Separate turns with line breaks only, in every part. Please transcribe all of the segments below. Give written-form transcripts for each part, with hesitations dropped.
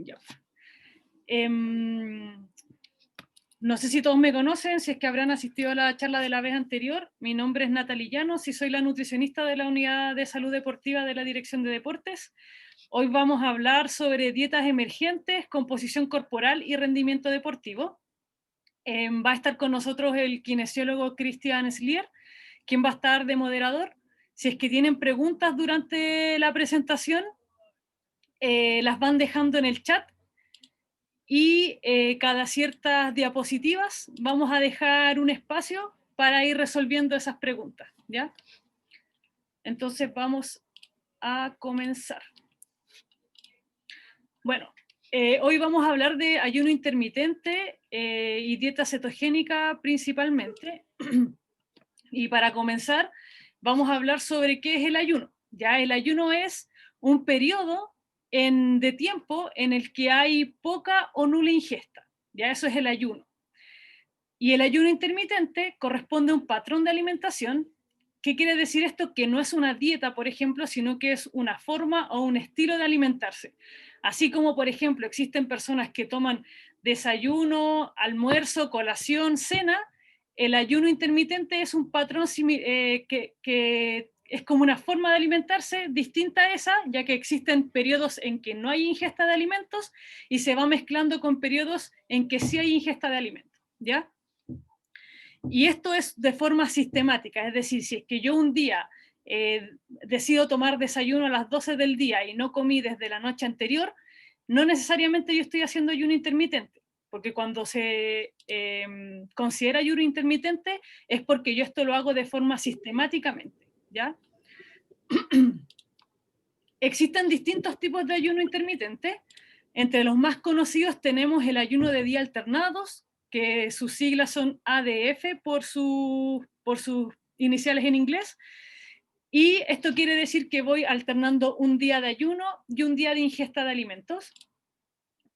Ya. No sé si todos me conocen, si es que habrán asistido a la charla de la vez anterior. Mi nombre es Natalie Llanos y soy la nutricionista de la Unidad de Salud Deportiva de la Dirección de Deportes. Hoy vamos a hablar sobre dietas emergentes, composición corporal y rendimiento deportivo. Va a estar con nosotros el kinesiólogo Christian Slier, quien va a estar de moderador. Si es que tienen preguntas durante la presentación, las van dejando en el chat y cada ciertas diapositivas vamos a dejar un espacio para ir resolviendo esas preguntas, ¿ya? Entonces vamos a comenzar. Bueno, hoy vamos a hablar de ayuno intermitente y dieta cetogénica principalmente. Y para comenzar, vamos a hablar sobre qué es el ayuno. Ya, el ayuno es un periodo de tiempo en el que hay poca o nula ingesta. Ya, eso es el ayuno. Y el ayuno intermitente corresponde a un patrón de alimentación. ¿Qué quiere decir esto? Que no es una dieta, por ejemplo, sino que es una forma o un estilo de alimentarse. Así como, por ejemplo, existen personas que toman desayuno, almuerzo, colación, cena, el ayuno intermitente es un patrón que es como una forma de alimentarse distinta a esa, ya que existen periodos en que no hay ingesta de alimentos y se va mezclando con periodos en que sí hay ingesta de alimentos, ¿ya? Y esto es de forma sistemática, es decir, si es que yo un día decido tomar desayuno a las 12 del día y no comí desde la noche anterior, no necesariamente yo estoy haciendo ayuno intermitente, porque cuando se considera ayuno intermitente es porque yo esto lo hago de forma sistemáticamente, ¿ya? Existen distintos tipos de ayuno intermitente. Entre los más conocidos tenemos el ayuno de día alternados, que sus siglas son ADF por sus iniciales en inglés, y esto quiere decir que voy alternando un día de ayuno y un día de ingesta de alimentos.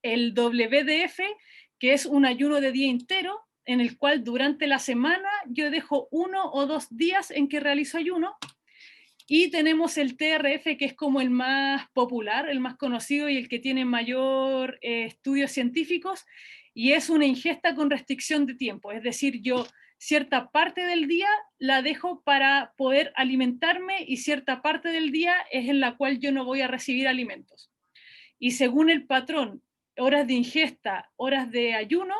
El WDF, que es un ayuno de día entero, en el cual durante la semana yo dejo 1 o 2 días en que realizo ayuno. Y tenemos el TRF, que es como el más popular, el más conocido y el que tiene mayor estudios científicos, y es una ingesta con restricción de tiempo, es decir, yo cierta parte del día la dejo para poder alimentarme y cierta parte del día es en la cual yo no voy a recibir alimentos. Y según el patrón, horas de ingesta, horas de ayuno,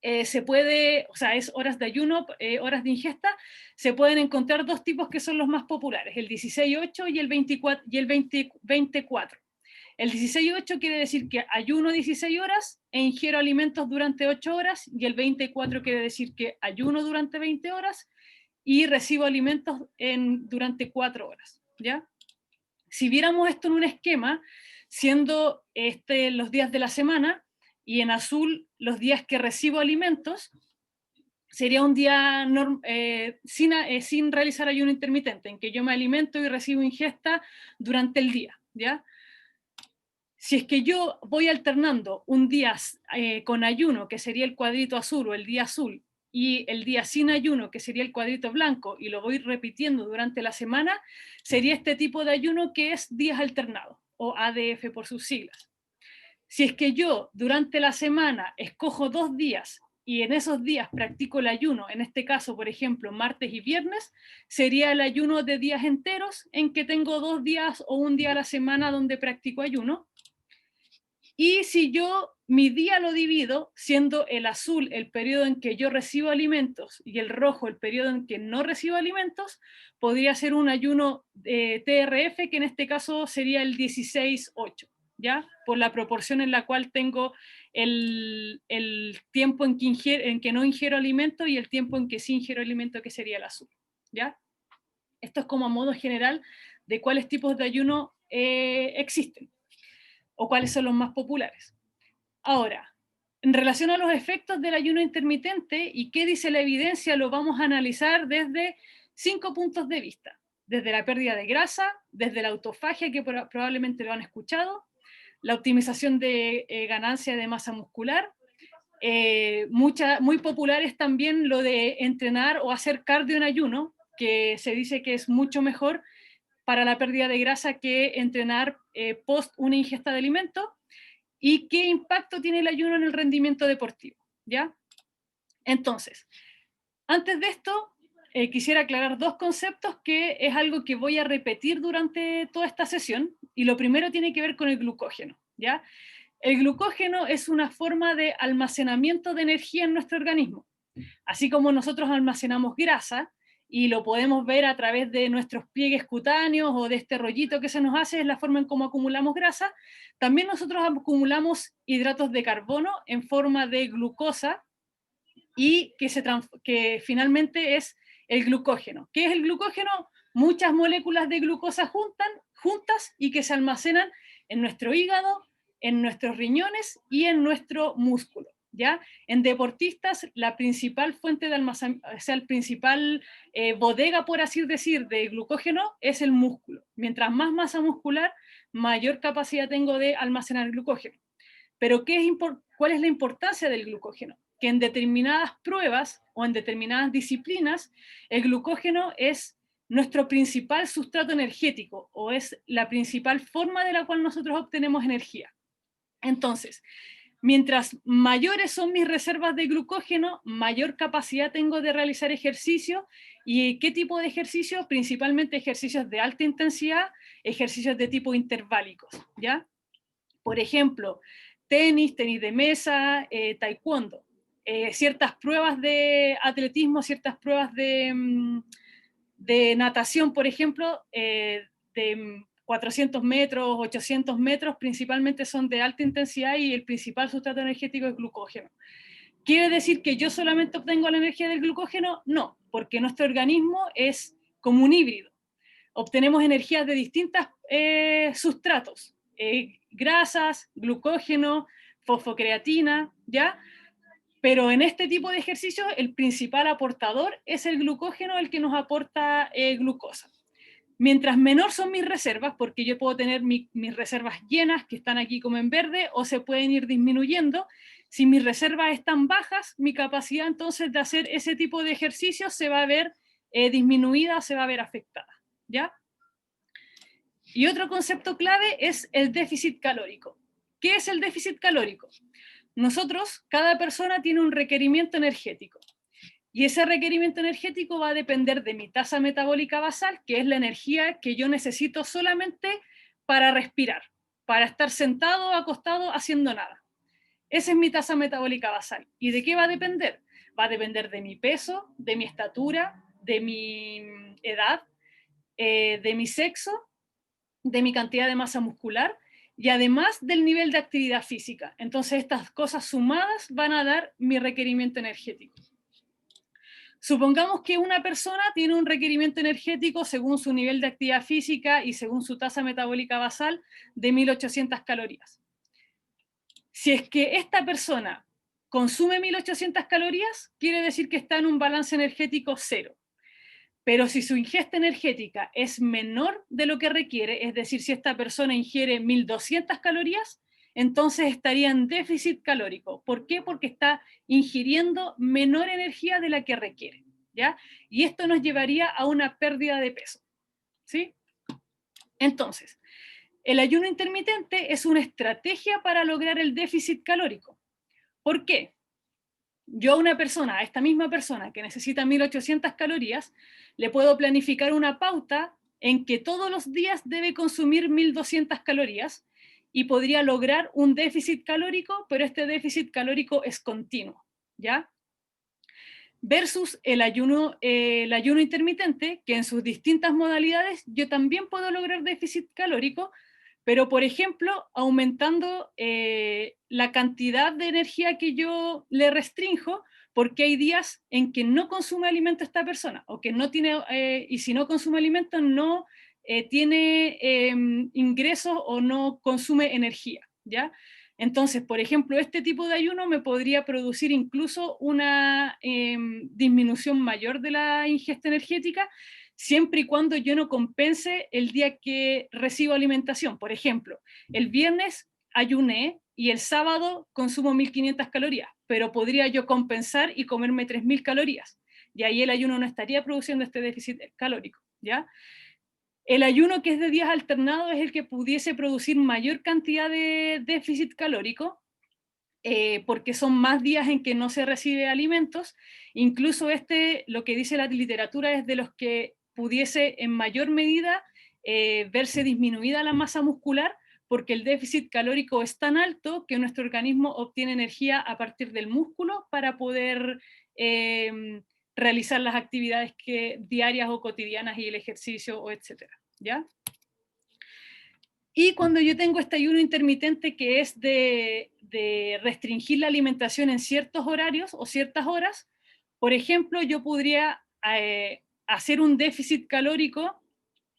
se puede, o sea, es horas de ayuno, horas de ingesta, se pueden encontrar dos tipos que son los más populares, el 16-8 y el 24 y el 20-24. El 16-8 quiere decir que ayuno 16 horas e ingiero alimentos durante 8 horas, y el 24 quiere decir que ayuno durante 20 horas y recibo alimentos durante 4 horas, ¿ya? Si viéramos esto en un esquema, siendo los días de la semana, y en azul los días que recibo alimentos, sería un día sin realizar ayuno intermitente, en que yo me alimento y recibo ingesta durante el día, ¿ya? Si es que yo voy alternando un día con ayuno, que sería el cuadrito azul o el día azul, y el día sin ayuno, que sería el cuadrito blanco, y lo voy repitiendo durante la semana, sería este tipo de ayuno que es días alternados, o ADF por sus siglas. Si es que yo durante la semana escojo 2 días y en esos días practico el ayuno, en este caso, por ejemplo, martes y viernes, sería el ayuno de días enteros en que tengo 2 días o un día a la semana donde practico ayuno. Y si yo mi día lo divido, siendo el azul el periodo en que yo recibo alimentos y el rojo el periodo en que no recibo alimentos, podría ser un ayuno TRF, que en este caso sería el 16-8. ¿Ya? Por la proporción en la cual tengo el tiempo en que no ingiero alimento y el tiempo en que sí ingiero alimento, que sería el azul, ¿ya? Esto es como a modo general de cuáles tipos de ayuno existen o cuáles son los más populares. Ahora, en relación a los efectos del ayuno intermitente y qué dice la evidencia, lo vamos a analizar desde 5 puntos de vista. Desde la pérdida de grasa, desde la autofagia, que probablemente lo han escuchado, la optimización de ganancia de masa muscular, muy popular es también lo de entrenar o hacer cardio en ayuno, que se dice que es mucho mejor para la pérdida de grasa que entrenar post una ingesta de alimento. y qué impacto tiene el ayuno en el rendimiento deportivo, ¿ya? Entonces, antes de esto, quisiera aclarar dos conceptos que es algo que voy a repetir durante toda esta sesión, y lo primero tiene que ver con el glucógeno, ¿ya? El glucógeno es una forma de almacenamiento de energía en nuestro organismo. Así como nosotros almacenamos grasa, y lo podemos ver a través de nuestros pliegues cutáneos o de este rollito que se nos hace, es la forma en cómo acumulamos grasa, también nosotros acumulamos hidratos de carbono en forma de glucosa, y que finalmente es el glucógeno. ¿Qué es el glucógeno? Muchas moléculas de glucosa juntas y que se almacenan en nuestro hígado, en nuestros riñones y en nuestro músculo, ¿ya? En deportistas, la principal fuente de almacenamiento, o sea, el principal bodega, por así decir, de glucógeno es el músculo. Mientras más masa muscular, mayor capacidad tengo de almacenar glucógeno. Pero ¿cuál es la importancia del glucógeno? Que en determinadas pruebas o en determinadas disciplinas, el glucógeno es nuestro principal sustrato energético, o es la principal forma de la cual nosotros obtenemos energía. Entonces, mientras mayores son mis reservas de glucógeno, mayor capacidad tengo de realizar ejercicio. ¿Y qué tipo de ejercicio? Principalmente ejercicios de alta intensidad, ejercicios de tipo interválicos, ¿ya? Por ejemplo, tenis de mesa, taekwondo. Ciertas pruebas de atletismo, ciertas pruebas de natación, por ejemplo, de 400 metros, 800 metros, principalmente son de alta intensidad y el principal sustrato energético es glucógeno. ¿Quiere decir que yo solamente obtengo la energía del glucógeno? No, porque nuestro organismo es como un híbrido. Obtenemos energías de distintos sustratos, grasas, glucógeno, fosfocreatina, ¿ya? Pero en este tipo de ejercicios el principal aportador es el glucógeno, el que nos aporta glucosa. Mientras menor son mis reservas, porque yo puedo tener mis reservas llenas, que están aquí como en verde, o se pueden ir disminuyendo. Si mis reservas están bajas, mi capacidad entonces de hacer ese tipo de ejercicios se va a ver disminuida, se va a ver afectada, ¿ya? Y otro concepto clave es el déficit calórico. ¿Qué es el déficit calórico? Nosotros, cada persona tiene un requerimiento energético. Y ese requerimiento energético va a depender de mi tasa metabólica basal, que es la energía que yo necesito solamente para respirar, para estar sentado o acostado haciendo nada. Esa es mi tasa metabólica basal. ¿Y de qué va a depender? Va a depender de mi peso, de mi estatura, de mi edad, de mi sexo, de mi cantidad de masa muscular y además del nivel de actividad física. Entonces estas cosas sumadas van a dar mi requerimiento energético. Supongamos que una persona tiene un requerimiento energético según su nivel de actividad física y según su tasa metabólica basal de 1800 calorías. Si es que esta persona consume 1800 calorías, quiere decir que está en un balance energético cero. Pero si su ingesta energética es menor de lo que requiere, es decir, si esta persona ingiere 1200 calorías, entonces estaría en déficit calórico. ¿Por qué? Porque está ingiriendo menor energía de la que requiere, ¿ya? Y esto nos llevaría a una pérdida de peso, ¿sí? Entonces, el ayuno intermitente es una estrategia para lograr el déficit calórico. ¿Por qué? Yo a esta misma persona que necesita 1800 calorías, le puedo planificar una pauta en que todos los días debe consumir 1200 calorías y podría lograr un déficit calórico, pero este déficit calórico es continuo, ¿ya? Versus el ayuno intermitente, que en sus distintas modalidades yo también puedo lograr déficit calórico, pero por ejemplo, aumentando la cantidad de energía que yo le restrinjo, porque hay días en que no consume alimento esta persona, o que no tiene, y si no consume alimento, no tiene ingresos o no consume energía, ¿ya? Entonces, por ejemplo, este tipo de ayuno me podría producir incluso una disminución mayor de la ingesta energética, siempre y cuando yo no compense el día que recibo alimentación. Por ejemplo, el viernes ayuné y el sábado consumo 1500 calorías, pero podría yo compensar y comerme 3000 calorías. Y ahí el ayuno no estaría produciendo este déficit calórico, ¿ya? El ayuno que es de días alternados es el que pudiese producir mayor cantidad de déficit calórico, porque son más días en que no se recibe alimentos. Incluso lo que dice la literatura es de los que pudiese en mayor medida verse disminuida la masa muscular, porque el déficit calórico es tan alto que nuestro organismo obtiene energía a partir del músculo para poder realizar las actividades diarias o cotidianas y el ejercicio, o etcétera, ¿ya? Y cuando yo tengo este ayuno intermitente que es de restringir la alimentación en ciertos horarios o ciertas horas, por ejemplo, yo podría hacer un déficit calórico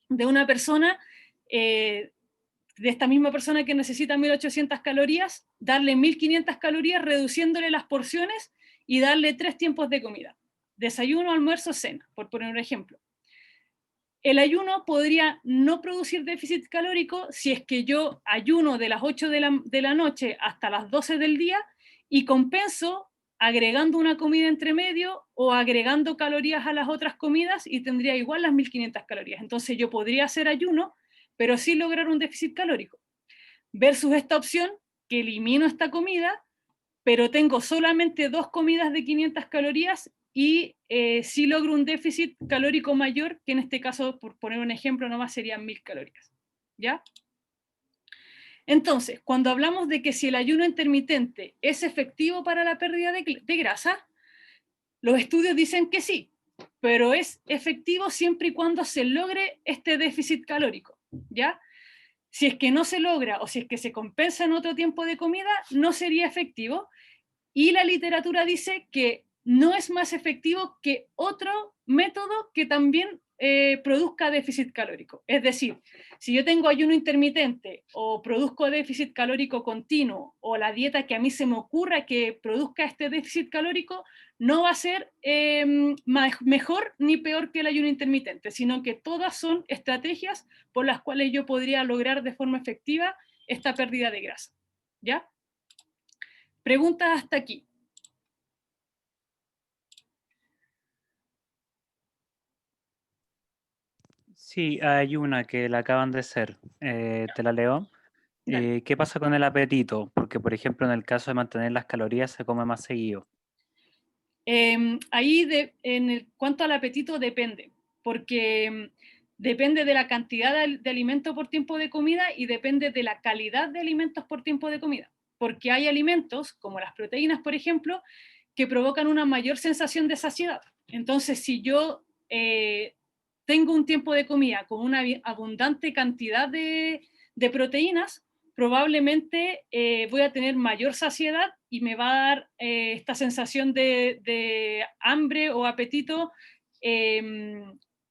de una persona, de esta misma persona que necesita 1800 calorías, darle 1500 calorías reduciéndole las porciones y darle 3 tiempos de comida. Desayuno, almuerzo, cena, por poner un ejemplo. El ayuno podría no producir déficit calórico si es que yo ayuno de las 8 de la noche hasta las 12 del día y compenso agregando una comida entre medio o agregando calorías a las otras comidas y tendría igual las 1500 calorías. Entonces yo podría hacer ayuno, pero sí lograr un déficit calórico. Versus esta opción, que elimino esta comida, pero tengo solamente 2 comidas de 500 calorías y sí logro un déficit calórico mayor, que en este caso, por poner un ejemplo nomás, serían 1000 calorías. ¿Ya? Entonces, cuando hablamos de que si el ayuno intermitente es efectivo para la pérdida de grasa, los estudios dicen que sí, pero es efectivo siempre y cuando se logre este déficit calórico, ¿ya? Si es que no se logra o si es que se compensa en otro tiempo de comida, no sería efectivo. Y la literatura dice que no es más efectivo que otro método que también produzca déficit calórico. Es decir, si yo tengo ayuno intermitente o produzco déficit calórico continuo o la dieta que a mí se me ocurra que produzca este déficit calórico, no va a ser mejor ni peor que el ayuno intermitente, sino que todas son estrategias por las cuales yo podría lograr de forma efectiva esta pérdida de grasa. ¿Ya? Preguntas hasta aquí.
Sí, hay una que la acaban de hacer. Te la leo.
Dale.
¿Qué pasa con el apetito? Porque, por ejemplo, en el caso de mantener las calorías se come más seguido.
Ahí en cuanto al apetito depende, porque depende de la cantidad de alimento por tiempo de comida y depende de la calidad de alimentos por tiempo de comida, porque hay alimentos, como las proteínas, por ejemplo, que provocan una mayor sensación de saciedad. Entonces, si yo tengo un tiempo de comida con una abundante cantidad de proteínas, probablemente voy a tener mayor saciedad y me va a dar esta sensación de hambre o apetito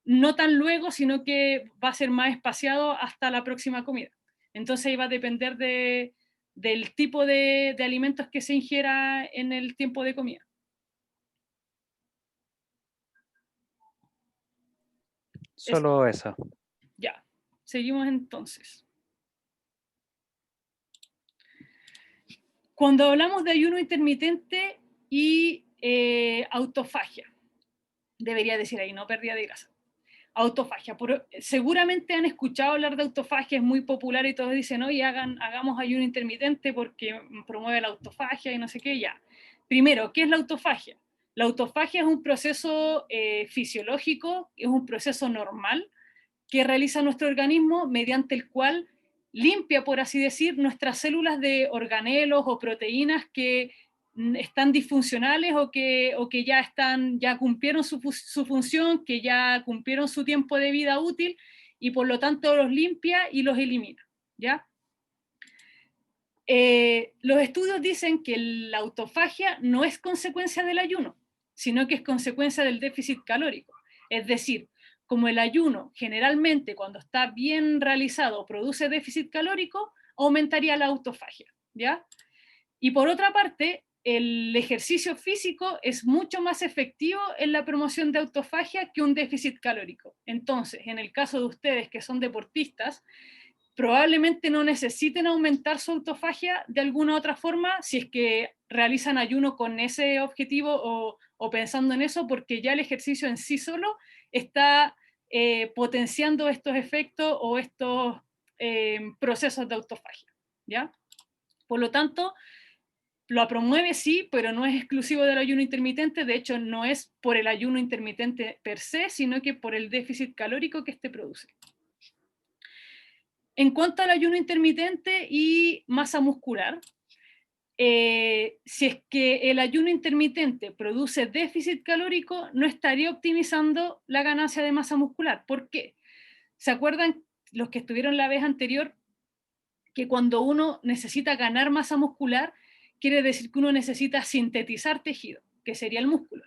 no tan luego, sino que va a ser más espaciado hasta la próxima comida. Entonces ahí va a depender del tipo de alimentos que se ingiera en el tiempo de comida. Eso.
Solo esa.
Ya, seguimos entonces. Cuando hablamos de ayuno intermitente y autofagia, debería decir ahí, no pérdida de grasa. Autofagia. Seguramente han escuchado hablar de autofagia, es muy popular y todos dicen, oye, hagamos ayuno intermitente porque promueve la autofagia y no sé qué, ya. Primero, ¿qué es la autofagia? La autofagia es un proceso fisiológico, es un proceso normal que realiza nuestro organismo mediante el cual limpia, por así decir, nuestras células de organelos o proteínas que están disfuncionales o que ya cumplieron su función, que ya cumplieron su tiempo de vida útil y por lo tanto los limpia y los elimina, ¿ya? Los estudios dicen que la autofagia no es consecuencia del ayuno, sino que es consecuencia del déficit calórico. Es decir, como el ayuno generalmente cuando está bien realizado produce déficit calórico, aumentaría la autofagia, ¿ya? Y por otra parte, el ejercicio físico es mucho más efectivo en la promoción de autofagia que un déficit calórico. Entonces, en el caso de ustedes que son deportistas, probablemente no necesiten aumentar su autofagia de alguna otra forma si es que realizan ayuno con ese objetivo o pensando en eso, porque ya el ejercicio en sí solo está potenciando estos efectos o estos procesos de autofagia, ¿ya? Por lo tanto, lo promueve sí, pero no es exclusivo del ayuno intermitente. De hecho, no es por el ayuno intermitente per se, sino que por el déficit calórico que este produce. En cuanto al ayuno intermitente y masa muscular, si es que el ayuno intermitente produce déficit calórico, no estaría optimizando la ganancia de masa muscular. ¿Por qué? ¿Se acuerdan los que estuvieron la vez anterior que cuando uno necesita ganar masa muscular, quiere decir que uno necesita sintetizar tejido, que sería el músculo?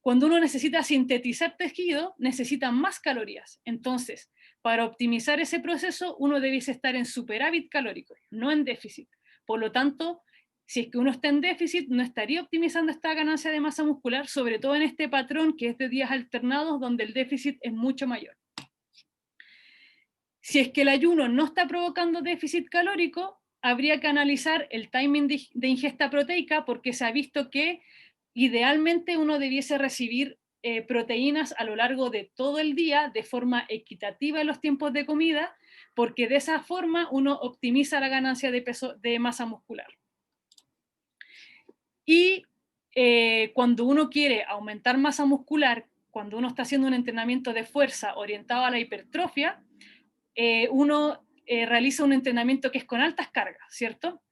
Cuando uno necesita sintetizar tejido, necesita más calorías. Entonces, para optimizar ese proceso, uno debiese estar en superávit calórico, no en déficit. Por lo tanto, si es que uno está en déficit, no estaría optimizando esta ganancia de masa muscular, sobre todo en este patrón que es de días alternados, donde el déficit es mucho mayor. Si es que el ayuno no está provocando déficit calórico, habría que analizar el timing de ingesta proteica, porque se ha visto que idealmente uno debiese recibir proteínas a lo largo de todo el día de forma equitativa en los tiempos de comida, porque de esa forma uno optimiza la ganancia de peso de masa muscular. Y cuando uno quiere aumentar masa muscular, cuando uno está haciendo un entrenamiento de fuerza orientado a la hipertrofia, uno realiza un entrenamiento que es con altas cargas, ¿cierto?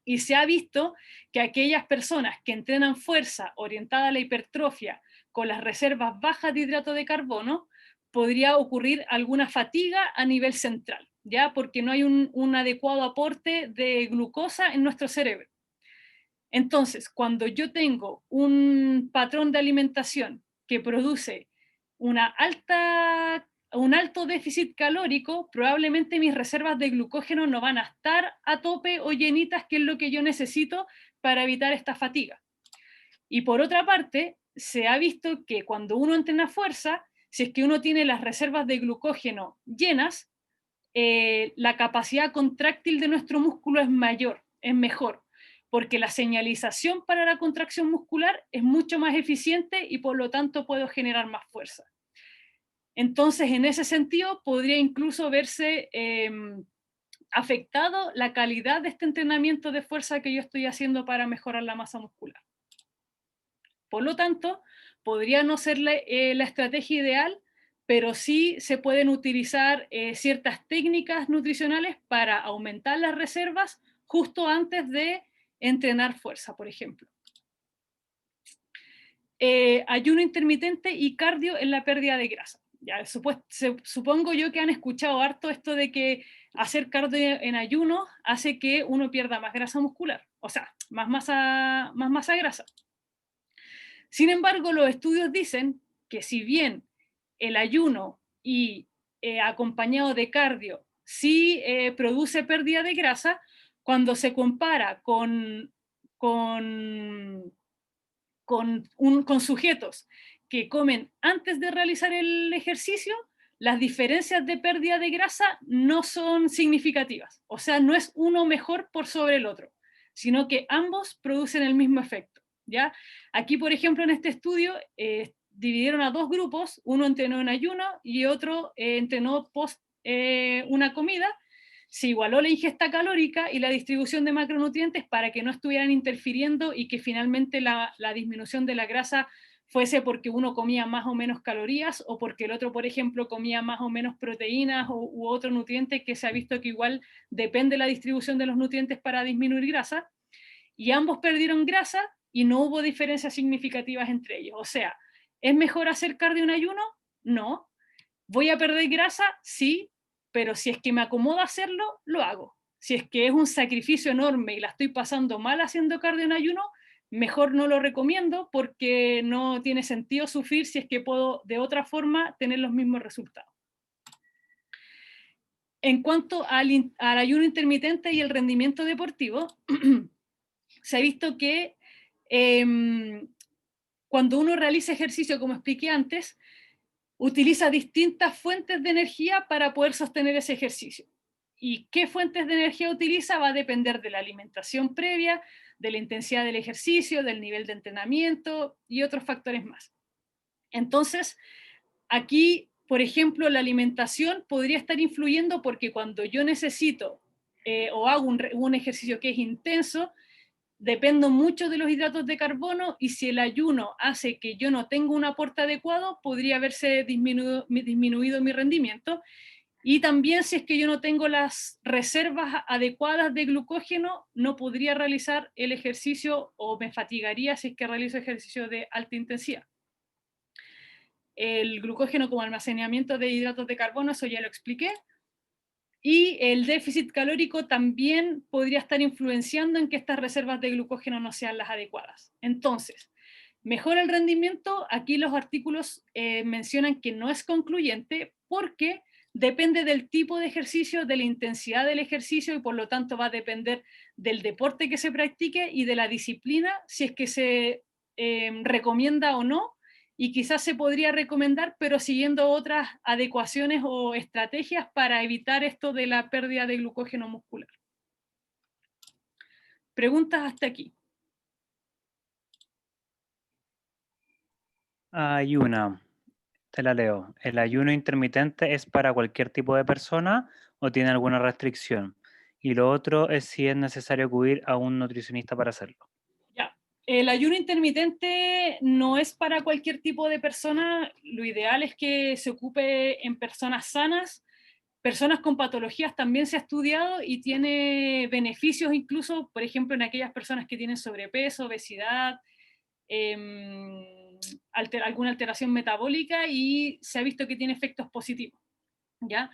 Y se ha visto que aquellas personas que entrenan fuerza orientada a la hipertrofia con las reservas bajas de hidrato de carbono, podría ocurrir alguna fatiga a nivel central, ¿ya? Porque no hay un adecuado aporte de glucosa en nuestro cerebro. Entonces, cuando yo tengo un patrón de alimentación que produce un alto déficit calórico, probablemente mis reservas de glucógeno no van a estar a tope o llenitas, que es lo que yo necesito para evitar esta fatiga. Y por otra parte, se ha visto que cuando uno entrena fuerza, si es que uno tiene las reservas de glucógeno llenas, la capacidad contráctil de nuestro músculo es mayor, es mejor, porque la señalización para la contracción muscular es mucho más eficiente y por lo tanto puedo generar más fuerza. Entonces, en ese sentido, podría incluso verse afectado la calidad de este entrenamiento de fuerza que yo estoy haciendo para mejorar la masa muscular. Por lo tanto, podría no ser la estrategia ideal, pero sí se pueden utilizar ciertas técnicas nutricionales para aumentar las reservas justo antes de entrenar fuerza, por ejemplo. Ayuno intermitente y cardio en la pérdida de grasa. Ya, supongo yo que han escuchado harto esto de que hacer cardio en ayuno hace que uno pierda más grasa muscular, o sea, más masa grasa. Sin embargo, los estudios dicen que si bien el ayuno y acompañado de cardio sí produce pérdida de grasa, cuando se compara con sujetos que comen antes de realizar el ejercicio, las diferencias de pérdida de grasa no son significativas. O sea, no es uno mejor por sobre el otro, sino que ambos producen el mismo efecto, ¿ya? Aquí, por ejemplo, en este estudio, dividieron a dos grupos, uno entrenó en ayuno y otro entrenó post una comida. Se igualó la ingesta calórica y la distribución de macronutrientes para que no estuvieran interfiriendo y que finalmente la disminución de la grasa fuese porque uno comía más o menos calorías o porque el otro, por ejemplo, comía más o menos proteínas u otro nutriente, que se ha visto que igual depende la distribución de los nutrientes para disminuir grasa, y ambos perdieron grasa y no hubo diferencias significativas entre ellos. O sea, ¿es mejor hacer cardio en ayuno? No. ¿Voy a perder grasa? Sí, pero si es que me acomoda hacerlo, lo hago. Si es que es un sacrificio enorme y la estoy pasando mal haciendo cardio en ayuno, mejor no lo recomiendo porque no tiene sentido sufrir si es que puedo de otra forma tener los mismos resultados. En cuanto al ayuno intermitente y el rendimiento deportivo, se ha visto que cuando uno realiza ejercicio, como expliqué antes, utiliza distintas fuentes de energía para poder sostener ese ejercicio. ¿Y qué fuentes de energía utiliza? Va a depender de la alimentación previa, de la intensidad del ejercicio, del nivel de entrenamiento y otros factores más. Entonces, aquí por ejemplo, la alimentación podría estar influyendo porque cuando yo necesito o hago un ejercicio que es intenso, dependo mucho de los hidratos de carbono y si el ayuno hace que yo no tenga un aporte adecuado, podría haberse disminuido mi rendimiento. Y también si es que yo no tengo las reservas adecuadas de glucógeno, no podría realizar el ejercicio o me fatigaría si es que realizo ejercicio de alta intensidad. El glucógeno como almacenamiento de hidratos de carbono, eso ya lo expliqué. Y el déficit calórico también podría estar influenciando en que estas reservas de glucógeno no sean las adecuadas. Entonces, mejora el rendimiento. Aquí los artículos mencionan que no es concluyente porque depende del tipo de ejercicio, de la intensidad del ejercicio y por lo tanto va a depender del deporte que se practique y de la disciplina, si es que se recomienda o no, y quizás se podría recomendar, pero siguiendo otras adecuaciones o estrategias para evitar esto de la pérdida de glucógeno muscular. Preguntas hasta aquí.
Hay una, te la leo. ¿El ayuno intermitente es para cualquier tipo de persona o tiene alguna restricción? Y lo otro es si es necesario acudir a un nutricionista para hacerlo.
Ya. El ayuno intermitente no es para cualquier tipo de persona. Lo ideal es que se ocupe en personas sanas. Personas con patologías también se ha estudiado y tiene beneficios incluso, por ejemplo, en aquellas personas que tienen sobrepeso, obesidad, alguna alteración metabólica y se ha visto que tiene efectos positivos, ¿ya?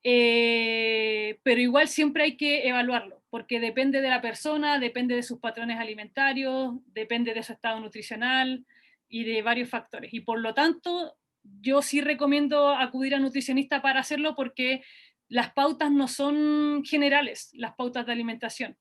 Pero igual siempre hay que evaluarlo, porque depende de la persona, depende de sus patrones alimentarios, depende de su estado nutricional y de varios factores. Y por lo tanto, yo sí recomiendo acudir a nutricionista para hacerlo porque las pautas no son generales, las pautas de alimentación.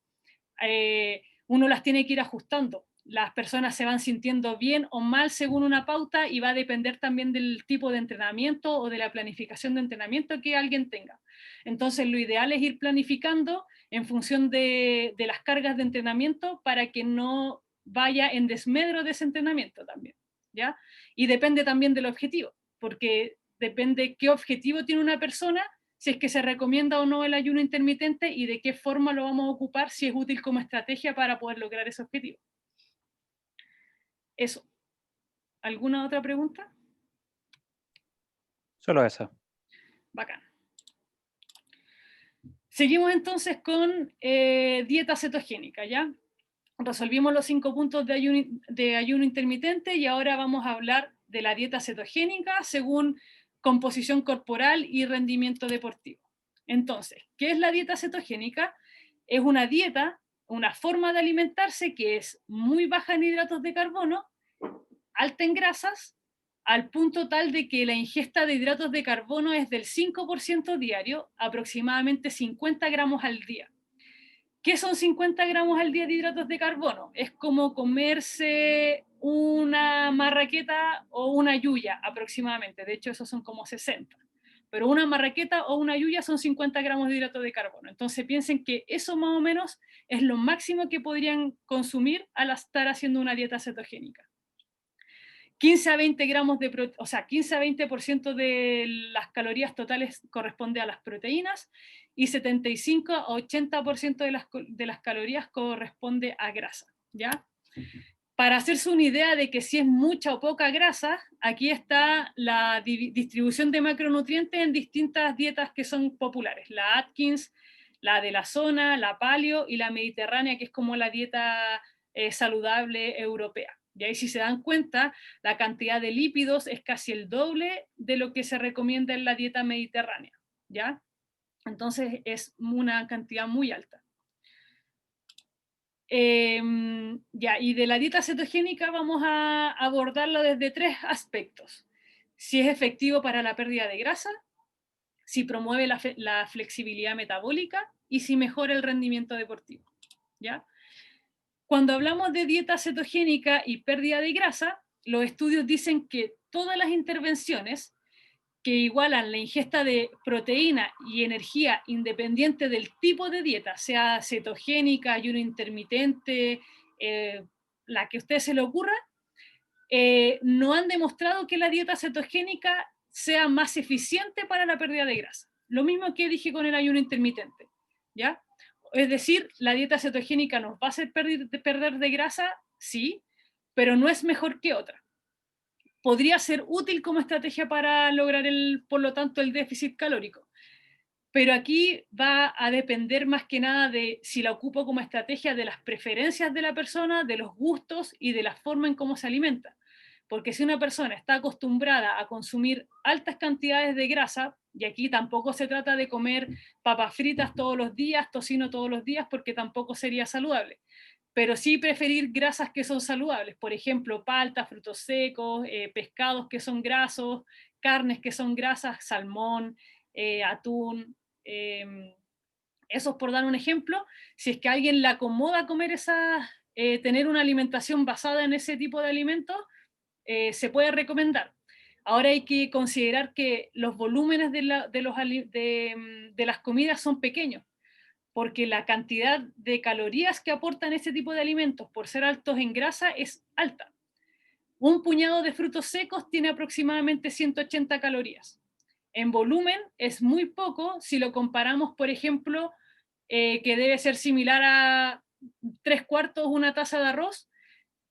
Uno las tiene que ir ajustando. Las personas se van sintiendo bien o mal según una pauta y va a depender también del tipo de entrenamiento o de la planificación de entrenamiento que alguien tenga. Entonces, lo ideal es ir planificando en función de las cargas de entrenamiento para que no vaya en desmedro de ese entrenamiento también, ¿ya? Y depende también del objetivo, porque depende qué objetivo tiene una persona, si es que se recomienda o no el ayuno intermitente y de qué forma lo vamos a ocupar, si es útil como estrategia para poder lograr ese objetivo. Eso. ¿Alguna otra pregunta?
Solo eso.
Bacán. Seguimos entonces con dieta cetogénica, ¿ya? Resolvimos los 5 puntos de ayuno intermitente y ahora vamos a hablar de la dieta cetogénica según composición corporal y rendimiento deportivo. Entonces, ¿qué es la dieta cetogénica? Es una dieta, una forma de alimentarse que es muy baja en hidratos de carbono, alta en grasas, al punto tal de que la ingesta de hidratos de carbono es del 5% diario, aproximadamente 50 gramos al día. ¿Qué son 50 gramos al día de hidratos de carbono? Es como comerse una marraqueta o una yuya aproximadamente, de hecho esos son como 60. Pero una marraqueta o una yuya son 50 gramos de hidratos de carbono. Entonces piensen que eso más o menos es lo máximo que podrían consumir al estar haciendo una dieta cetogénica. 15 a 20 gramos de o sea, 15 a 20% de las calorías totales corresponde a las proteínas y 75 a 80% de las calorías corresponde a grasa, ¿ya? Para hacerse una idea de que si es mucha o poca grasa, aquí está la distribución de macronutrientes en distintas dietas que son populares, la Atkins, la de la zona, la paleo y la mediterránea, que es como la dieta saludable europea. Y ahí si se dan cuenta, la cantidad de lípidos es casi el doble de lo que se recomienda en la dieta mediterránea, ¿ya? Entonces es una cantidad muy alta. Ya, y de la dieta cetogénica vamos a abordarlo desde 3 aspectos. Si es efectivo para la pérdida de grasa, si promueve la flexibilidad metabólica y si mejora el rendimiento deportivo, ¿ya? Cuando hablamos de dieta cetogénica y pérdida de grasa, los estudios dicen que todas las intervenciones que igualan la ingesta de proteína y energía independiente del tipo de dieta, sea cetogénica, ayuno intermitente, la que a usted se le ocurra, no han demostrado que la dieta cetogénica sea más eficiente para la pérdida de grasa. Lo mismo que dije con el ayuno intermitente, ¿ya? Es decir, la dieta cetogénica nos va a hacer perder de grasa, sí, pero no es mejor que otra. Podría ser útil como estrategia para lograr, por lo tanto, el déficit calórico. Pero aquí va a depender más que nada de si la ocupo como estrategia de las preferencias de la persona, de los gustos y de la forma en cómo se alimenta. Porque si una persona está acostumbrada a consumir altas cantidades de grasa, y aquí tampoco se trata de comer papas fritas todos los días, tocino todos los días, porque tampoco sería saludable, pero sí preferir grasas que son saludables, por ejemplo, palta, frutos secos, pescados que son grasos, carnes que son grasas, salmón, atún, eso es por dar un ejemplo. Si es que a alguien le acomoda comer tener una alimentación basada en ese tipo de alimentos, se puede recomendar. Ahora hay que considerar que los volúmenes de las comidas son pequeños, porque la cantidad de calorías que aportan este tipo de alimentos por ser altos en grasa es alta. Un puñado de frutos secos tiene aproximadamente 180 calorías. En volumen es muy poco si lo comparamos, por ejemplo, que debe ser similar a 3/4 una taza de arroz,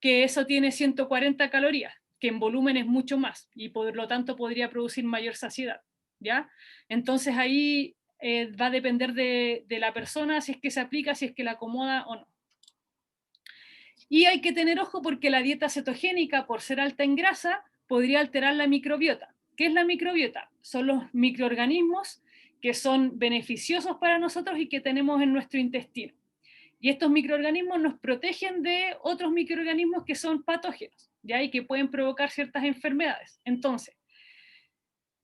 que eso tiene 140 calorías, que en volumen es mucho más y por lo tanto podría producir mayor saciedad, ¿ya? Entonces ahí va a depender de la persona si es que se aplica, si es que la acomoda o no. Y hay que tener ojo porque la dieta cetogénica, por ser alta en grasa, podría alterar la microbiota. ¿Qué es la microbiota? Son los microorganismos que son beneficiosos para nosotros y que tenemos en nuestro intestino. Y estos microorganismos nos protegen de otros microorganismos que son patógenos, ¿ya? Y que pueden provocar ciertas enfermedades. Entonces,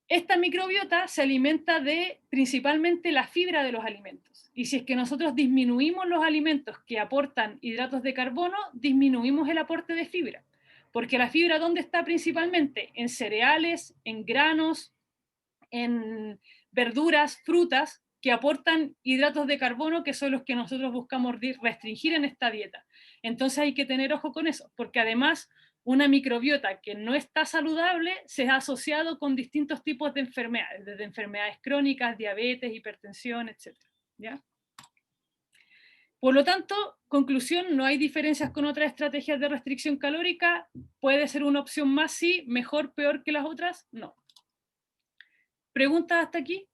esta microbiota se alimenta de principalmente la fibra de los alimentos. Y si es que nosotros disminuimos los alimentos que aportan hidratos de carbono, disminuimos el aporte de fibra. Porque la fibra, ¿dónde está principalmente? En cereales, en granos, en verduras, frutas, que aportan hidratos de carbono, que son los que nosotros buscamos restringir en esta dieta. Entonces hay que tener ojo con eso, porque además una microbiota que no está saludable se ha asociado con distintos tipos de enfermedades, desde enfermedades crónicas, diabetes, hipertensión, etc. ¿Ya? Por lo tanto, conclusión, no hay diferencias con otras estrategias de restricción calórica. ¿Puede ser una opción más? Sí. ¿Mejor, peor que las otras? No. ¿Preguntas hasta aquí?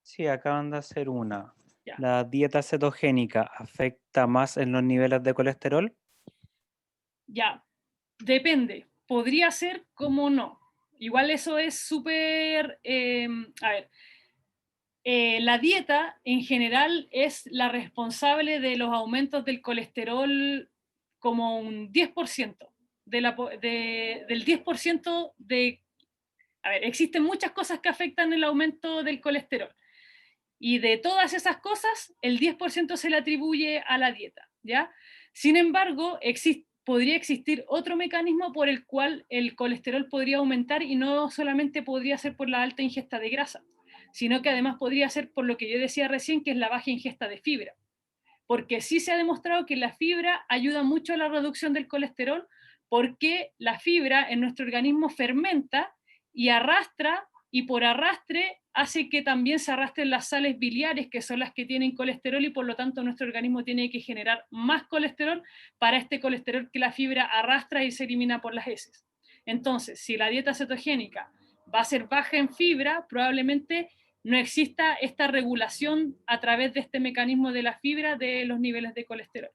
Sí, acaban de hacer una.
Ya.
¿La dieta cetogénica afecta más en los niveles de colesterol?
Ya, depende. Podría ser como no. Igual eso es súper... a ver, la dieta en general es la responsable de los aumentos del colesterol como un 10%. Del 10% de... A ver, existen muchas cosas que afectan el aumento del colesterol. Y de todas esas cosas, el 10% se le atribuye a la dieta, ¿ya? Sin embargo, podría existir otro mecanismo por el cual el colesterol podría aumentar y no solamente podría ser por la alta ingesta de grasa, sino que además podría ser por lo que yo decía recién, que es la baja ingesta de fibra. Porque sí se ha demostrado que la fibra ayuda mucho a la reducción del colesterol, porque la fibra en nuestro organismo fermenta y arrastra, y por arrastre hace que también se arrastren las sales biliares, que son las que tienen colesterol, y por lo tanto nuestro organismo tiene que generar más colesterol para este colesterol que la fibra arrastra y se elimina por las heces. Entonces, si la dieta cetogénica va a ser baja en fibra, probablemente no exista esta regulación a través de este mecanismo de la fibra de los niveles de colesterol.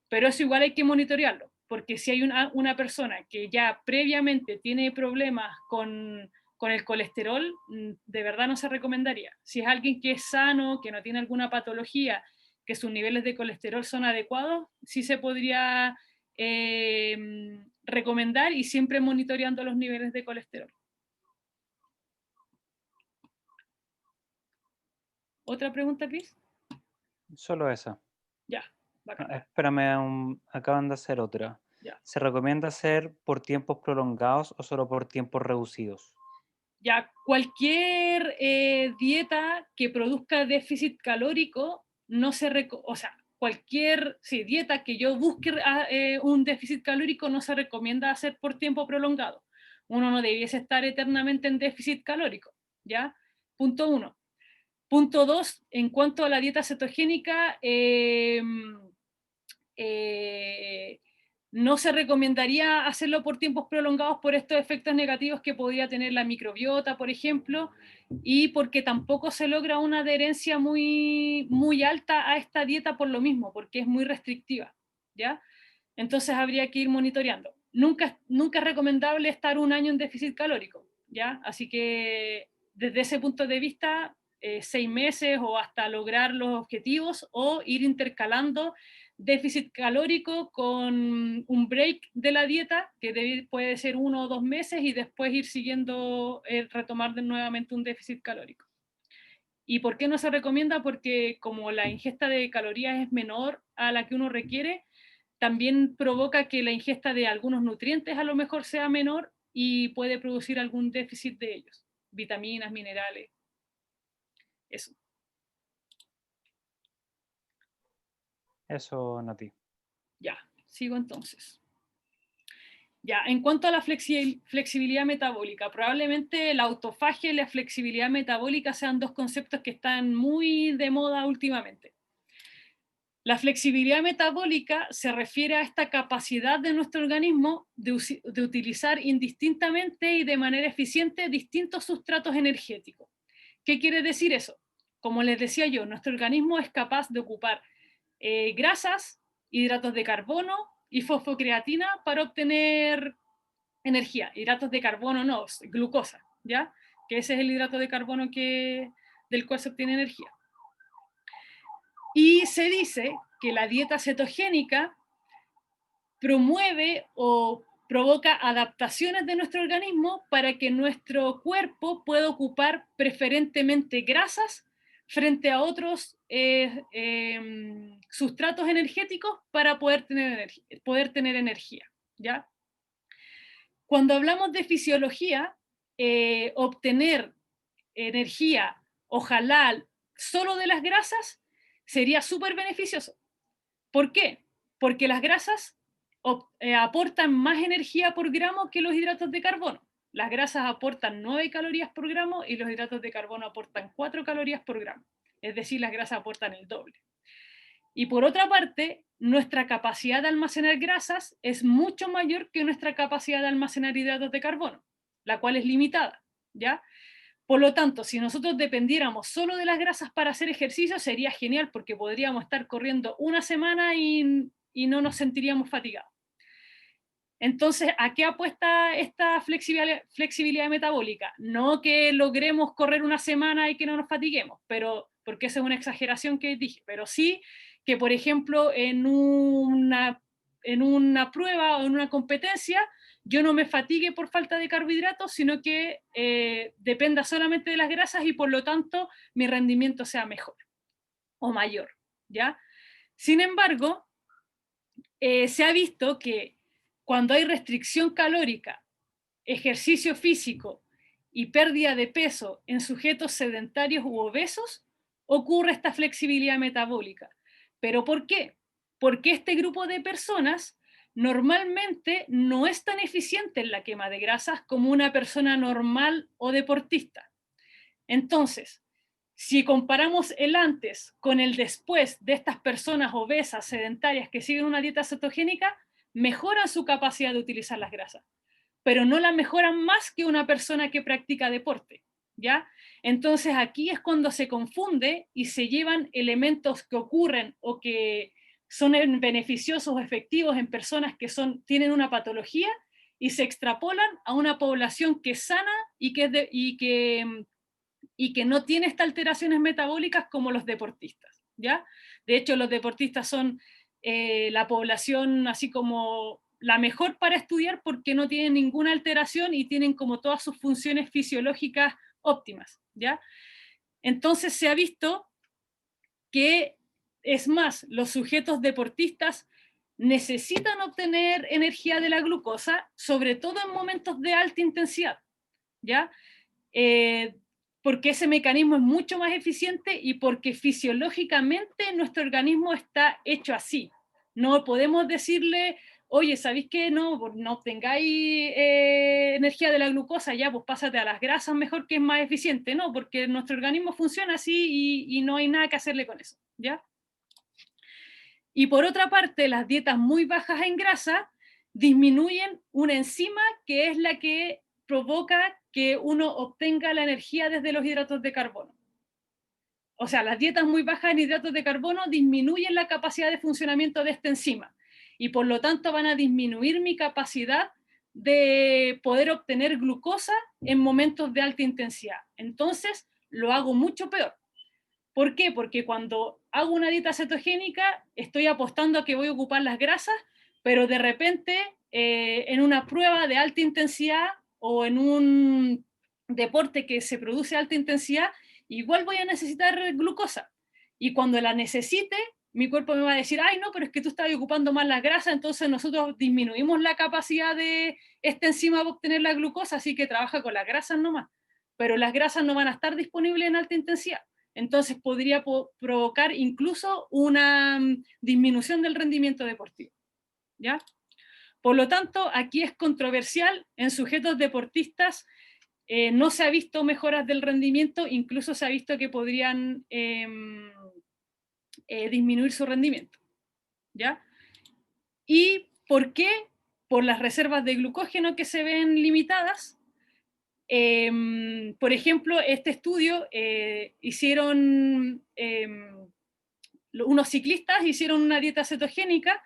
Pero eso igual hay que monitorearlo, porque si hay una persona que ya previamente tiene problemas con el colesterol, de verdad no se recomendaría. Si es alguien que es sano, que no tiene alguna patología, que sus niveles de colesterol son adecuados, sí se podría recomendar, y siempre monitoreando los niveles de colesterol. ¿Otra pregunta, Cris?
Solo esa.
Ya, bacán.
Espérame, acaban de hacer otra.
Ya.
¿Se recomienda hacer por tiempos prolongados o solo por tiempos reducidos?
Ya, cualquier dieta que produzca déficit calórico, o sea, dieta que yo busque un déficit calórico no se recomienda hacer por tiempo prolongado. Uno no debiese estar eternamente en déficit calórico, ¿ya? Punto 1. Punto 2, en cuanto a la dieta cetogénica, no se recomendaría hacerlo por tiempos prolongados por estos efectos negativos que podría tener la microbiota, por ejemplo, y porque tampoco se logra una adherencia muy, muy alta a esta dieta por lo mismo, porque es muy restrictiva, ¿ya? Entonces habría que ir monitoreando. Nunca es recomendable estar un año en déficit calórico, ¿ya? Así que desde ese punto de vista, 6 meses o hasta lograr los objetivos, o ir intercalando déficit calórico con un break de la dieta, que puede ser 1 o 2 meses, y después ir siguiendo, retomar nuevamente un déficit calórico. ¿Y por qué no se recomienda? Porque como la ingesta de calorías es menor a la que uno requiere, también provoca que la ingesta de algunos nutrientes a lo mejor sea menor y puede producir algún déficit de ellos, vitaminas, minerales, eso.
Eso, Nati.
Ya, sigo entonces. Ya, en cuanto a la flexibilidad metabólica, probablemente la autofagia y la flexibilidad metabólica sean dos conceptos que están muy de moda últimamente. La flexibilidad metabólica se refiere a esta capacidad de nuestro organismo de utilizar indistintamente y de manera eficiente distintos sustratos energéticos. ¿Qué quiere decir eso? Como les decía yo, nuestro organismo es capaz de ocupar grasas, hidratos de carbono y fosfocreatina para obtener energía. Hidratos de carbono no, glucosa, ¿ya? Que ese es el hidrato de carbono del cual se obtiene energía. Y se dice que la dieta cetogénica promueve o provoca adaptaciones de nuestro organismo para que nuestro cuerpo pueda ocupar preferentemente grasas frente a otros sustratos energéticos para poder tener energía, ¿ya? Cuando hablamos de fisiología, obtener energía, ojalá solo de las grasas, sería súper beneficioso. ¿Por qué? Porque las grasas aportan más energía por gramo que los hidratos de carbono. Las grasas aportan 9 calorías por gramo y los hidratos de carbono aportan 4 calorías por gramo. Es decir, las grasas aportan el doble. Y por otra parte, nuestra capacidad de almacenar grasas es mucho mayor que nuestra capacidad de almacenar hidratos de carbono, la cual es limitada, ¿ya? Por lo tanto, si nosotros dependiéramos solo de las grasas para hacer ejercicio, sería genial porque podríamos estar corriendo una semana y no nos sentiríamos fatigados. Entonces, ¿a qué apuesta esta flexibilidad metabólica? No que logremos correr una semana y que no nos fatiguemos, porque esa es una exageración que dije, pero sí que, por ejemplo, en una prueba o en una competencia, yo no me fatigue por falta de carbohidratos, sino que dependa solamente de las grasas y por lo tanto mi rendimiento sea mejor o mayor, ¿ya? Sin embargo, se ha visto que cuando hay restricción calórica, ejercicio físico y pérdida de peso en sujetos sedentarios u obesos, ocurre esta flexibilidad metabólica. ¿Pero por qué? Porque este grupo de personas normalmente no es tan eficiente en la quema de grasas como una persona normal o deportista. Entonces, si comparamos el antes con el después de estas personas obesas, sedentarias, que siguen una dieta cetogénica, mejoran su capacidad de utilizar las grasas, pero no la mejoran más que una persona que practica deporte, ¿ya? Entonces aquí es cuando se confunde y se llevan elementos que ocurren o que son beneficiosos o efectivos en personas que tienen una patología y se extrapolan a una población que es sana y que no tiene estas alteraciones metabólicas como los deportistas, ¿ya? De hecho, los deportistas son la población así como la mejor para estudiar porque no tienen ninguna alteración y tienen como todas sus funciones fisiológicas óptimas, ¿ya? Entonces se ha visto que, es más, los sujetos deportistas necesitan obtener energía de la glucosa, sobre todo en momentos de alta intensidad, ¿ya? porque ese mecanismo es mucho más eficiente y porque fisiológicamente nuestro organismo está hecho así. No podemos decirle, oye, ¿sabéis qué? No obtengáis energía de la glucosa, ya, pues pásate a las grasas mejor, que es más eficiente. No, porque nuestro organismo funciona así y no hay nada que hacerle con eso, ¿ya? Y por otra parte, las dietas muy bajas en grasa disminuyen una enzima que es la que provoca que uno obtenga la energía desde los hidratos de carbono. O sea, las dietas muy bajas en hidratos de carbono disminuyen la capacidad de funcionamiento de esta enzima y por lo tanto van a disminuir mi capacidad de poder obtener glucosa en momentos de alta intensidad. Entonces, lo hago mucho peor. ¿Por qué? Porque cuando hago una dieta cetogénica estoy apostando a que voy a ocupar las grasas, pero de repente en una prueba de alta intensidad o en un deporte que se produce alta intensidad, igual voy a necesitar glucosa. Y cuando la necesite, mi cuerpo me va a decir, ay no, pero es que tú estás ocupando más las grasas, entonces nosotros disminuimos la capacidad de esta enzima para obtener la glucosa, así que trabaja con las grasas nomás. Pero las grasas no van a estar disponibles en alta intensidad. Entonces podría provocar incluso una disminución del rendimiento deportivo, ¿ya? Por lo tanto, aquí es controversial, en sujetos deportistas no se ha visto mejoras del rendimiento, incluso se ha visto que podrían disminuir su rendimiento, ¿ya? ¿Y por qué? Por las reservas de glucógeno que se ven limitadas. Por ejemplo, este estudio hicieron unos ciclistas hicieron una dieta cetogénica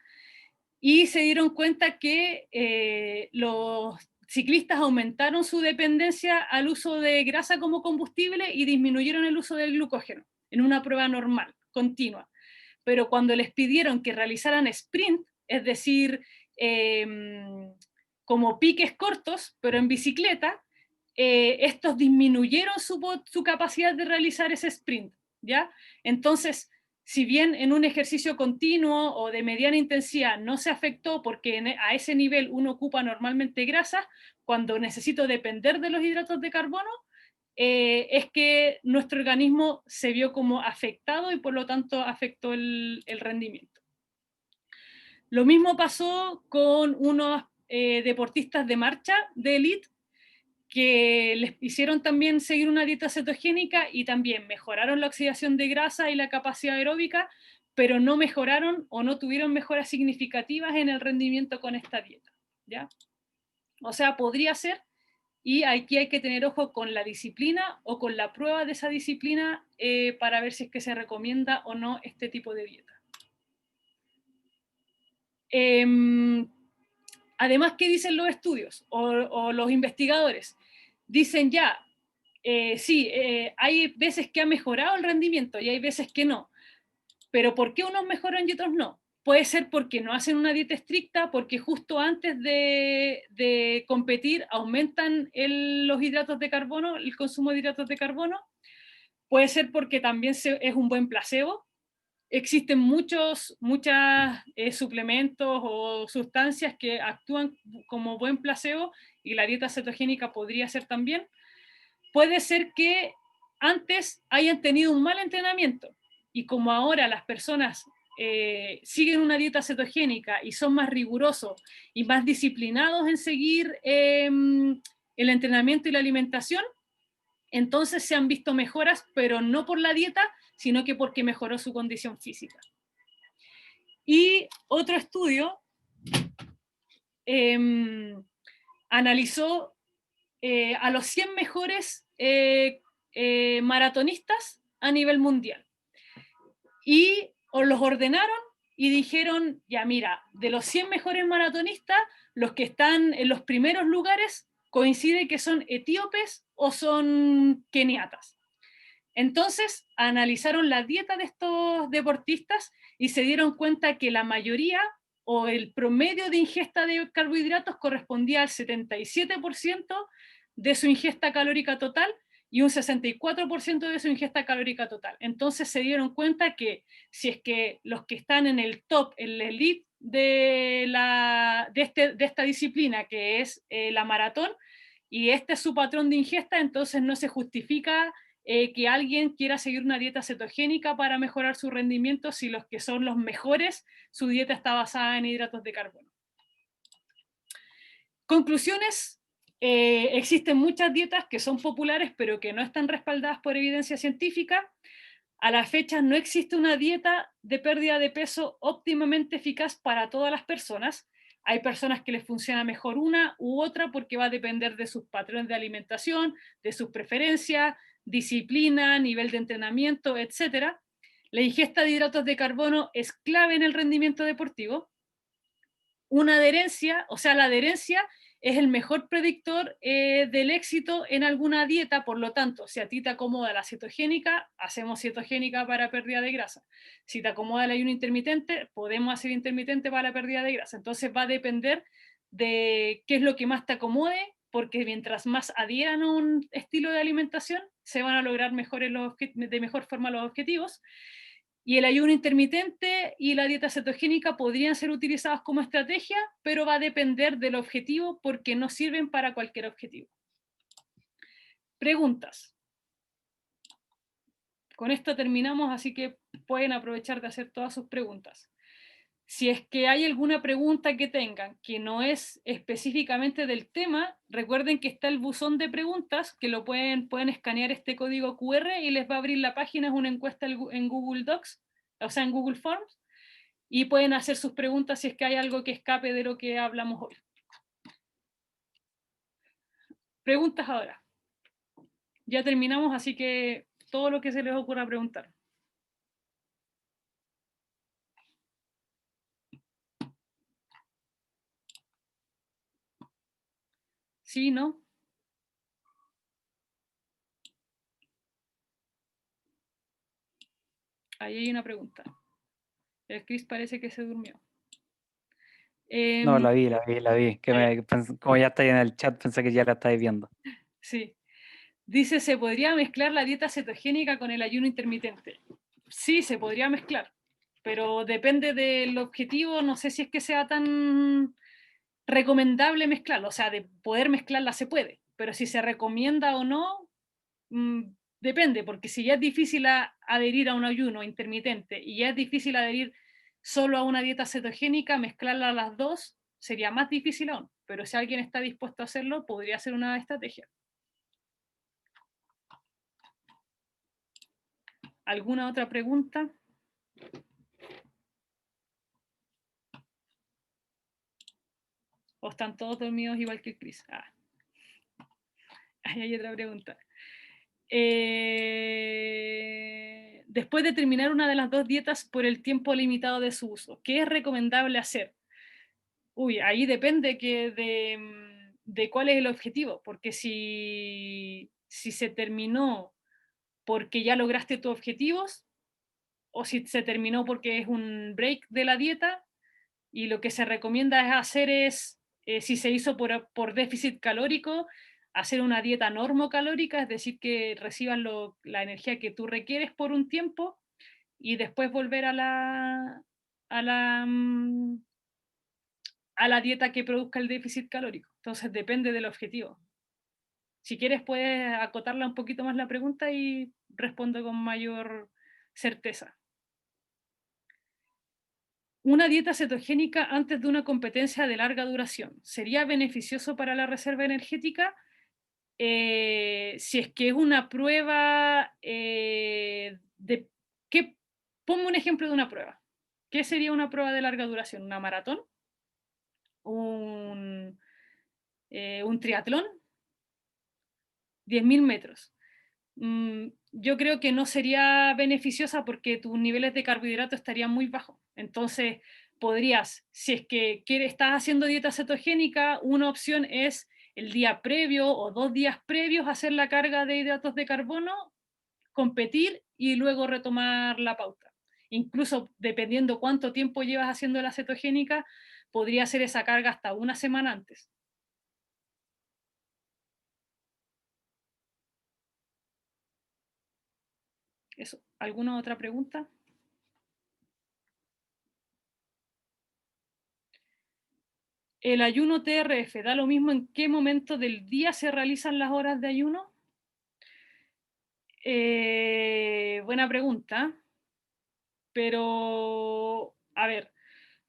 y se dieron cuenta que los ciclistas aumentaron su dependencia al uso de grasa como combustible y disminuyeron el uso del glucógeno en una prueba normal, continua. Pero cuando les pidieron que realizaran sprint, es decir, como piques cortos, pero en bicicleta, estos disminuyeron su capacidad de realizar ese sprint, ¿ya? Entonces, si bien en un ejercicio continuo o de mediana intensidad no se afectó porque a ese nivel uno ocupa normalmente grasa, cuando necesito depender de los hidratos de carbono, es que nuestro organismo se vio como afectado y por lo tanto afectó el rendimiento. Lo mismo pasó con unos deportistas de marcha de élite que les hicieron también seguir una dieta cetogénica y también mejoraron la oxidación de grasa y la capacidad aeróbica, pero no mejoraron o no tuvieron mejoras significativas en el rendimiento con esta dieta, ¿ya? O sea, podría ser, y aquí hay que tener ojo con la disciplina o con la prueba de esa disciplina para ver si es que se recomienda o no este tipo de dieta. Además, ¿qué dicen los estudios o los investigadores? Dicen ya, sí, hay veces que ha mejorado el rendimiento y hay veces que no. Pero ¿por qué unos mejoran y otros no? Puede ser porque no hacen una dieta estricta, porque justo antes de competir aumentan los hidratos de carbono, el consumo de hidratos de carbono. Puede ser porque también es un buen placebo. Existen muchos suplementos o sustancias que actúan como buen placebo y la dieta cetogénica podría ser también. Puede ser que antes hayan tenido un mal entrenamiento y como ahora las personas siguen una dieta cetogénica y son más rigurosos y más disciplinados en seguir el entrenamiento y la alimentación, entonces se han visto mejoras, pero no por la dieta, sino que porque mejoró su condición física. Y otro estudio analizó a los 100 mejores maratonistas a nivel mundial. Y los ordenaron y dijeron, ya mira, de los 100 mejores maratonistas, los que están en los primeros lugares coincide que son etíopes o son keniatas. Entonces analizaron la dieta de estos deportistas y se dieron cuenta que la mayoría o el promedio de ingesta de carbohidratos correspondía al 77% de su ingesta calórica total y un 64% de su ingesta calórica total. Entonces se dieron cuenta que si es que los que están en el top, en la elite de esta disciplina, que es la maratón, y este es su patrón de ingesta, entonces no se justifica que alguien quiera seguir una dieta cetogénica para mejorar su rendimiento si los que son los mejores, su dieta está basada en hidratos de carbono. Conclusiones, existen muchas dietas que son populares pero que no están respaldadas por evidencia científica. A la fecha no existe una dieta de pérdida de peso óptimamente eficaz para todas las personas. Hay personas que les funciona mejor una u otra porque va a depender de sus patrones de alimentación, de sus preferencias, disciplina, nivel de entrenamiento, etc. La ingesta de hidratos de carbono es clave en el rendimiento deportivo. Una adherencia, o sea, la adherencia es el mejor predictor del éxito en alguna dieta, por lo tanto, si a ti te acomoda la cetogénica, hacemos cetogénica para pérdida de grasa. Si te acomoda el ayuno intermitente, podemos hacer intermitente para la pérdida de grasa. Entonces va a depender de qué es lo que más te acomode, porque mientras más adhieran a un estilo de alimentación, se van a lograr de mejor forma los objetivos. Y el ayuno intermitente y la dieta cetogénica podrían ser utilizados como estrategia, pero va a depender del objetivo porque no sirven para cualquier objetivo. Preguntas. Con esto terminamos, así que pueden aprovechar de hacer todas sus preguntas. Si es que hay alguna pregunta que tengan que no es específicamente del tema, recuerden que está el buzón de preguntas, que lo pueden escanear este código QR y les va a abrir la página, es una encuesta en Google Docs, o sea, en Google Forms, y pueden hacer sus preguntas si es que hay algo que escape de lo que hablamos hoy. Preguntas ahora. Ya terminamos, así que todo lo que se les ocurra preguntar. ¿Sí, no? Ahí hay una pregunta. El Chris parece que se durmió.
No, la vi. Como ya está ahí en el chat, pensé que ya la estáis viendo.
Sí. Dice, ¿se podría mezclar la dieta cetogénica con el ayuno intermitente? Sí, se podría mezclar, pero depende del objetivo, no sé si es que sea tan recomendable mezclarlo, o sea, de poder mezclarla se puede, pero si se recomienda o no, depende, porque si ya es difícil adherir a un ayuno intermitente y ya es difícil adherir solo a una dieta cetogénica, mezclarla a las dos sería más difícil aún, pero si alguien está dispuesto a hacerlo, podría ser una estrategia. ¿Alguna otra pregunta? ¿O están todos dormidos igual que el Chris? Ahí hay otra pregunta. Después de terminar una de las dos dietas por el tiempo limitado de su uso, ¿qué es recomendable hacer? Uy, ahí depende de cuál es el objetivo, porque si se terminó porque ya lograste tus objetivos, o si se terminó porque es un break de la dieta, y lo que se recomienda hacer es, si se hizo por déficit calórico, hacer una dieta normocalórica, es decir, que reciban la energía que tú requieres por un tiempo y después volver a la, mm, a la dieta que produzca el déficit calórico. Entonces depende del objetivo. Si quieres puedes acotarla un poquito más la pregunta y respondo con mayor certeza. Una dieta cetogénica antes de una competencia de larga duración, ¿sería beneficioso para la reserva energética? Si es que es una prueba pongo un ejemplo de una prueba. ¿Qué sería una prueba de larga duración? ¿Una maratón? ¿Un triatlón? 10.000 metros. Yo creo que no sería beneficiosa porque tus niveles de carbohidratos estarían muy bajos. Entonces, podrías, si es que estás haciendo dieta cetogénica, una opción es el día previo o 2 días previos hacer la carga de hidratos de carbono, competir y luego retomar la pauta. Incluso dependiendo cuánto tiempo llevas haciendo la cetogénica, podría hacer esa carga hasta una semana antes. Eso. ¿Alguna otra pregunta? ¿El ayuno TRF da lo mismo en qué momento del día se realizan las horas de ayuno? Buena pregunta, pero a ver,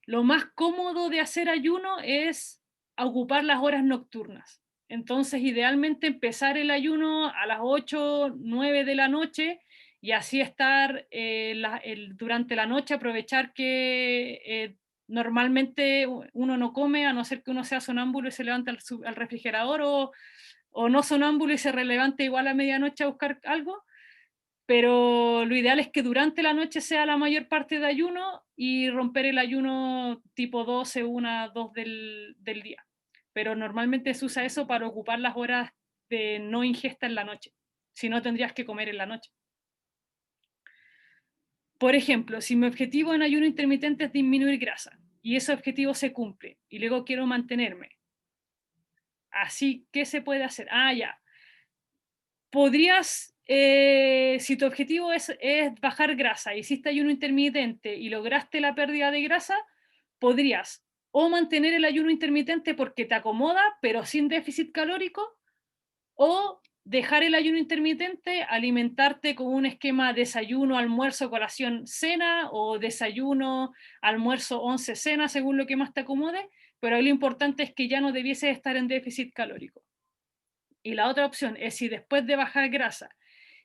lo más cómodo de hacer ayuno es ocupar las horas nocturnas. Entonces, idealmente empezar el ayuno a las 8, 9 de la noche y así estar durante la noche, aprovechar que normalmente uno no come, a no ser que uno sea sonámbulo y se levanta al refrigerador, o no sonámbulo y se levanta igual a medianoche a buscar algo, pero lo ideal es que durante la noche sea la mayor parte de ayuno y romper el ayuno tipo 12, 1, 2 del día. Pero normalmente se usa eso para ocupar las horas de no ingesta en la noche. Si no, tendrías que comer en la noche. Por ejemplo, si mi objetivo en ayuno intermitente es disminuir grasa y ese objetivo se cumple y luego quiero mantenerme, así, ¿qué se puede hacer? Ah, ya. Podrías, si tu objetivo es bajar grasa, hiciste ayuno intermitente y lograste la pérdida de grasa, podrías o mantener el ayuno intermitente porque te acomoda, pero sin déficit calórico, o dejar el ayuno intermitente, alimentarte con un esquema desayuno, almuerzo, colación, cena, o desayuno, almuerzo, 11, cena, según lo que más te acomode, pero ahí lo importante es que ya no debieses estar en déficit calórico. Y la otra opción es, si después de bajar grasa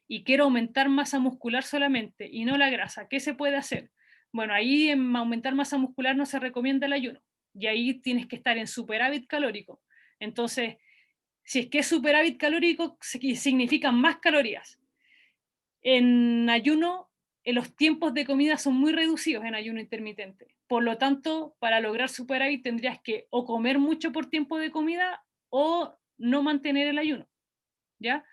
y quiero aumentar masa muscular solamente y no la grasa, ¿qué se puede hacer? Bueno, ahí en aumentar masa muscular no se recomienda el ayuno y ahí tienes que estar en superávit calórico. Entonces, si es que es superávit calórico, significan más calorías. En ayuno, los tiempos de comida son muy reducidos en ayuno intermitente. Por lo tanto, para lograr superávit tendrías que o comer mucho por tiempo de comida o no mantener el ayuno, ¿ya?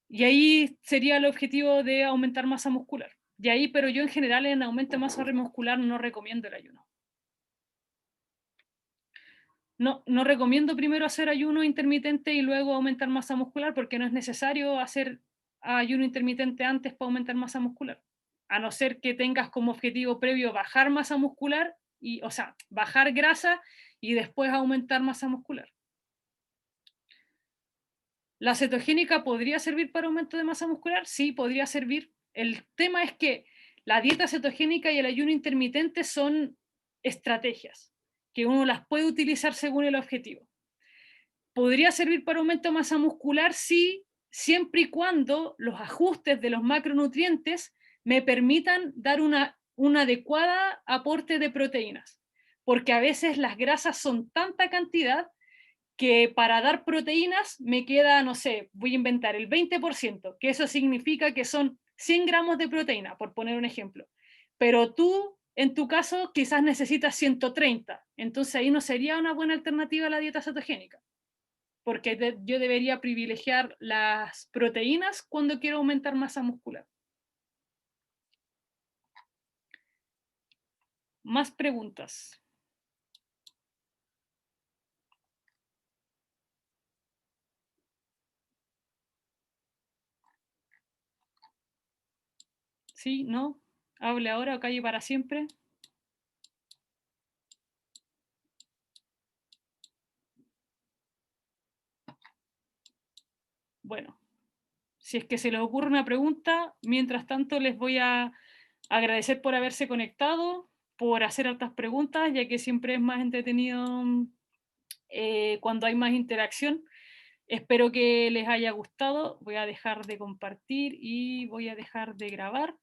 Y ahí sería el objetivo de aumentar masa muscular. Y ahí, pero yo en general en aumento de masa muscular no recomiendo el ayuno. No recomiendo primero hacer ayuno intermitente y luego aumentar masa muscular, porque no es necesario hacer ayuno intermitente antes para aumentar masa muscular. A no ser que tengas como objetivo previo bajar masa muscular, o sea, bajar grasa y después aumentar masa muscular. ¿La cetogénica podría servir para aumento de masa muscular? Sí, podría servir. El tema es que la dieta cetogénica y el ayuno intermitente son estrategias que uno las puede utilizar según el objetivo. ¿Podría servir para aumento de masa muscular? Sí, siempre y cuando los ajustes de los macronutrientes me permitan dar un adecuado aporte de proteínas, porque a veces las grasas son tanta cantidad que para dar proteínas me queda, no sé, voy a inventar el 20%, que eso significa que son 100 gramos de proteína, por poner un ejemplo. Pero tú, en tu caso, quizás necesitas 130, entonces ahí no sería una buena alternativa a la dieta cetogénica, porque yo debería privilegiar las proteínas cuando quiero aumentar masa muscular. Más preguntas. ¿Sí? ¿No? ¿Hable ahora o calle para siempre? Bueno, si es que se les ocurre una pregunta, mientras tanto les voy a agradecer por haberse conectado, por hacer hartas preguntas, ya que siempre es más entretenido cuando hay más interacción. Espero que les haya gustado. Voy a dejar de compartir y voy a dejar de grabar.